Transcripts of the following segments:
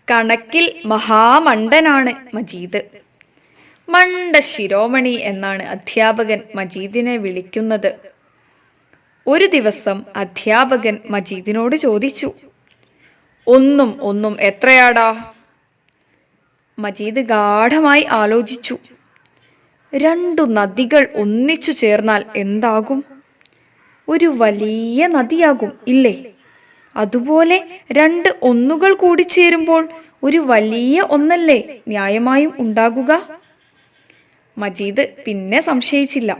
കണക്കിൽ മഹാമണ്ടനാണ് മജീദ്. മണ്ട ശിരോമണി എന്നാണ് അധ്യാപകൻ മജീദിനെ വിളിക്കുന്നത്. ഒരു ദിവസം അധ്യാപകൻ മജീദിനോട് ചോദിച്ചു, ഒന്നും എത്രയാടാ? മജീദ് ഗാഢമായി ആലോചിച്ചു. 2 നദികൾ ഒന്നിച്ചു ചേർന്നാൽ എന്താകും? ഒരു വലിയ നദിയാകും, ഇല്ലേ? അതുപോലെ 2 ഒന്നുകൾ കൂടി ചേരുമ്പോൾ ഒരു വലിയ ഒന്നല്ലേ ന്യായമായും ഉണ്ടാകുക? മജീദ് പിന്നെ സംശയിച്ചില്ല.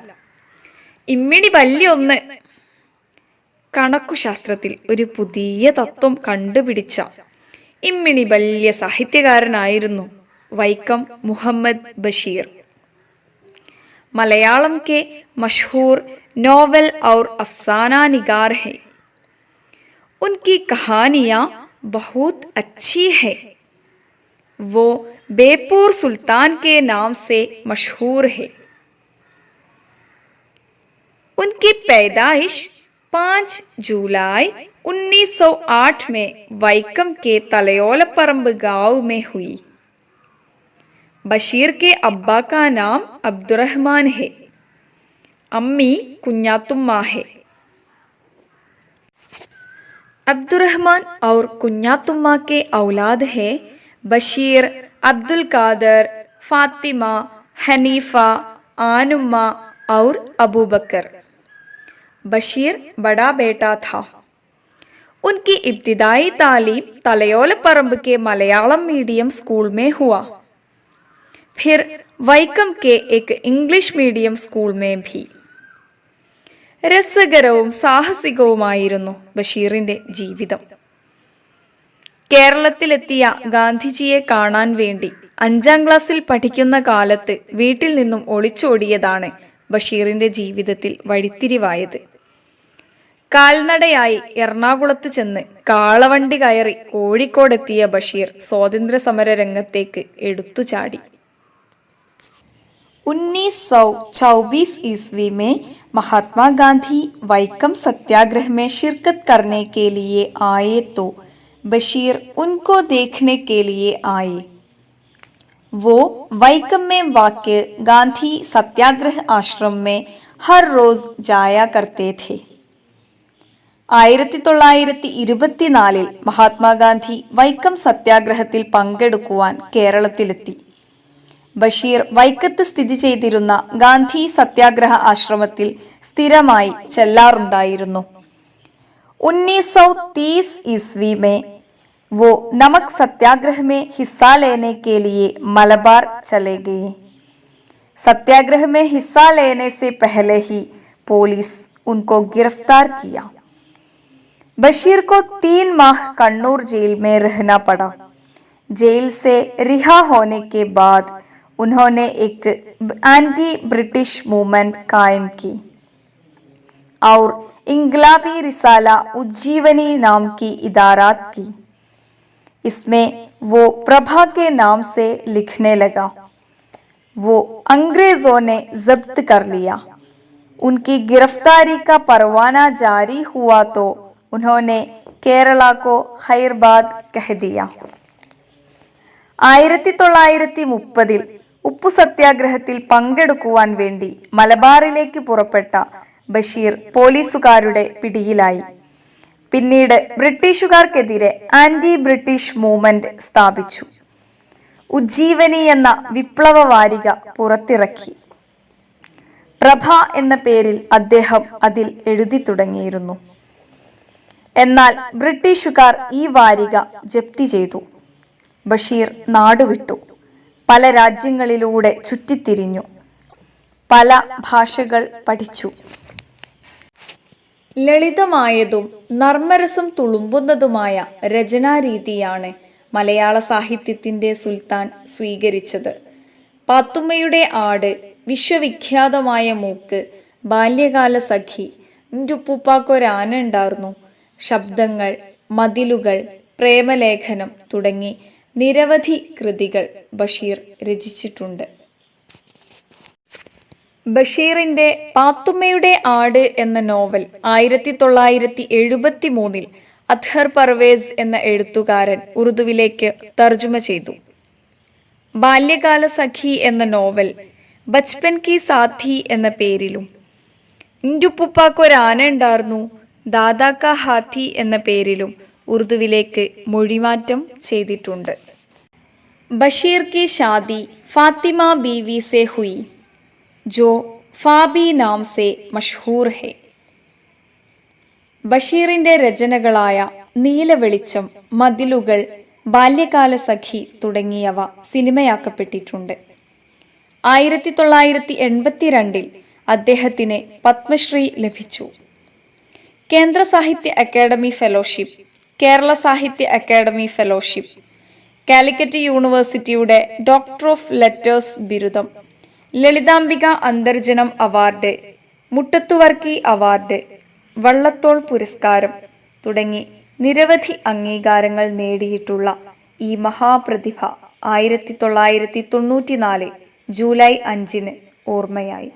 ഇമ്മിണി വലിയ ഒന്ന്. കണക്കുശാസ്ത്രത്തിൽ ഒരു പുതിയ തത്വം കണ്ടുപിടിച്ച ഇമ്മിണി വലിയ സാഹിത്യകാരനായിരുന്നു വൈക്കം മുഹമ്മദ് ബഷീർ. मलयालम के मशहूर नॉवल और अफसाना निगार हैं। उनकी कहानियाँ बहुत अच्छी है। वो बेपुर सुल्तान के नाम से मशहूर है। उनकी पैदाइश 5 जुलाई 1908 में वैकम के तलयोलपरंब गांव में हुई। बशीर के अब्बा का नाम अब्दुर्रहमान है, अम्मी कुन्यातुम्मा है। अब्दुर्रहमान और कुन्यातुम्मा के औलाद है बशीर, अब्दुल कादर, फातिमा, हनीफा, आनुम्मा और अबू बकर। बशीर बड़ा बेटा था। उनकी इब्तिदाई तालीम तलयोलपरंब के मलयालम मीडियम स्कूल में हुआ, फिर वैकम के एक इंग्लिश मीडियम स्कूल में भी। രസകരവും സാഹസികവുമായിരുന്നു ബഷീറിന്റെ ജീവിതം. കേരളത്തിലെത്തിയ ഗാന്ധിജിയെ കാണാൻ വേണ്ടി 5ാം ക്ലാസ്സിൽ പഠിക്കുന്ന കാലത്ത് വീട്ടിൽ നിന്നും ഒളിച്ചോടിയതാണ് ബഷീറിന്റെ ജീവിതത്തിൽ വഴിത്തിരിവായത്. കാൽനടയായി എറണാകുളത്ത് ചെന്ന് കാളവണ്ടി കയറി കോഴിക്കോടെത്തിയ ബഷീർ സ്വാതന്ത്ര്യ സമര രംഗത്തേക്ക് എടുത്തുചാടി. 1924 ईस्वी में महात्मा गांधी वैकम सत्याग्रह में शिरकत करने के लिए आए तो बशीर उनको देखने के लिए आए। वो वैकम में वाक़ गांधी सत्याग्रह आश्रम में हर रोज जाया करते थे. 1924 മഹാത്മാഗാന്ധി വൈക്കം സത്യാഗ്രഹത്തിൽ പങ്കെടുക്കുവാൻ കേരളത്തിലെത്തി. ബഷീർ വൈക്കത്ത് സ്ഥിതി ചെയ്തിരുന്ന ഗാന്ധി സത്യാഗ്രഹ ആശ്രമത്തിൽ സ്ഥിരമായി ചെല്ലാറുണ്ടായിരുന്നു. 1930 ईस्वी में वो नमक सत्याग्रह में हिस्सा लेने के लिए मलबार चले गए. सत्याग्रह में हिस्सा लेने से पहले ही पुलिस उनको गिरफ्तार किया. बशीर को 3 माह कन्नूर जेल में रहना पड़ा. जेल से रिहा होने के बाद उन्होंने एक एंटी ब्रिटिश मूवमेंट कायम की और इंकलाबी रिसाला उज्जीवनी नाम की इदारात की. इसमें वो प्रभा के नाम से लिखने लगा. वो अंग्रेजों ने जब्त कर लिया. उनकी गिरफ्तारी का परवाना जारी हुआ तो उन्होंने केरला को खैरबाद कह दिया. 1930 ഉപ്പു സത്യാഗ്രഹത്തിൽ പങ്കെടുക്കുവാൻ വേണ്ടി മലബാറിലേക്ക് പുറപ്പെട്ട ബഷീർ പോലീസുകാരുടെ പിടിയിലായി. പിന്നീട് ബ്രിട്ടീഷുകാർക്കെതിരെ ആന്റി ബ്രിട്ടീഷ് മൂവ്മെന്റ് സ്ഥാപിച്ചു. ഉജ്ജീവനി എന്ന വിപ്ലവ വാരിക പുറത്തിറക്കി. പ്രഭ എന്ന പേരിൽ അദ്ദേഹം അതിൽ എഴുതി തുടങ്ങിയിരുന്നു. എന്നാൽ ബ്രിട്ടീഷുകാർ ഈ വാരിക ജപ്തി ചെയ്തു. ബഷീർ നാടുവിട്ടു. പല രാജ്യങ്ങളിലൂടെ ചുറ്റിത്തിരിഞ്ഞു. പല ഭാഷകൾ പഠിച്ചു. ലളിതമായതും നർമ്മരസം തുളുമ്പുന്നതുമായ രചനാരീതിയാണ് മലയാള സാഹിത്യത്തിന്റെ സുൽത്താൻ സ്വീകരിച്ചത്. പാത്തുമ്മയുടെ ആട്, വിശ്വവിഖ്യാതമായ മൂക്ക്, ബാല്യകാല സഖി, ൻ്റുപ്പൂപ്പാക്കൊരാന ഉണ്ടായിരുന്നു, ശബ്ദങ്ങൾ, മതിലുകൾ, പ്രേമലേഖനം തുടങ്ങി നിരവധി കൃതികൾ ബഷീർ രചിച്ചിട്ടുണ്ട്. ബഷീറിന്റെ പാത്തുമ്മയുടെ ആട് എന്ന നോവൽ 1973 അത്ഹർ പർവേസ് എന്ന എഴുത്തുകാരൻ ഉറുദുവിലേക്ക് തർജുമ ചെയ്തു. ബാല്യകാല സഖി എന്ന നോവൽ ബച്പൻ കി സാഥി എന്ന പേരിലും ഇന്റുപ്പുപ്പാക്കൊരാന ഉണ്ടായിരുന്നു ദാദാ കാ ഹാത്തി എന്ന പേരിലും ഉറുദുവിലേക്ക് മൊഴിമാറ്റം ചെയ്തിട്ടുണ്ട്. ബഷീർ की शादी फातिमा बीवी से हुई जो ഫാബി നാം സെ മഷ്ഹൂർ ഹെ. ബഷീറിന്റെ രചനകളായ നീലവെളിച്ചം, മതിലുകൾ, ബാല്യകാല സഖി തുടങ്ങിയവ സിനിമയാക്കപ്പെട്ടിട്ടുണ്ട്. 1982 അദ്ദേഹത്തിന് പത്മശ്രീ ലഭിച്ചു. കേന്ദ്ര സാഹിത്യ അക്കാദമി ഫെലോഷിപ്പ്, കേരള സാഹിത്യ അക്കാദമി ഫെലോഷിപ്പ്, കാലിക്കറ്റ് യൂണിവേഴ്സിറ്റിയുടെ ഡോക്ടർ ഓഫ് ലെറ്റേഴ്സ് ബിരുദം, ലളിതാംബിക അന്തർജനം അവാർഡ്, മുട്ടത്തുവർക്കി അവാർഡ്, വള്ളത്തോൾ പുരസ്കാരം തുടങ്ങി നിരവധി അംഗീകാരങ്ങൾ നേടിയിട്ടുള്ള ഈ മഹാപ്രതിഭ 1994 ജൂലൈ 5 ഓർമ്മയായി.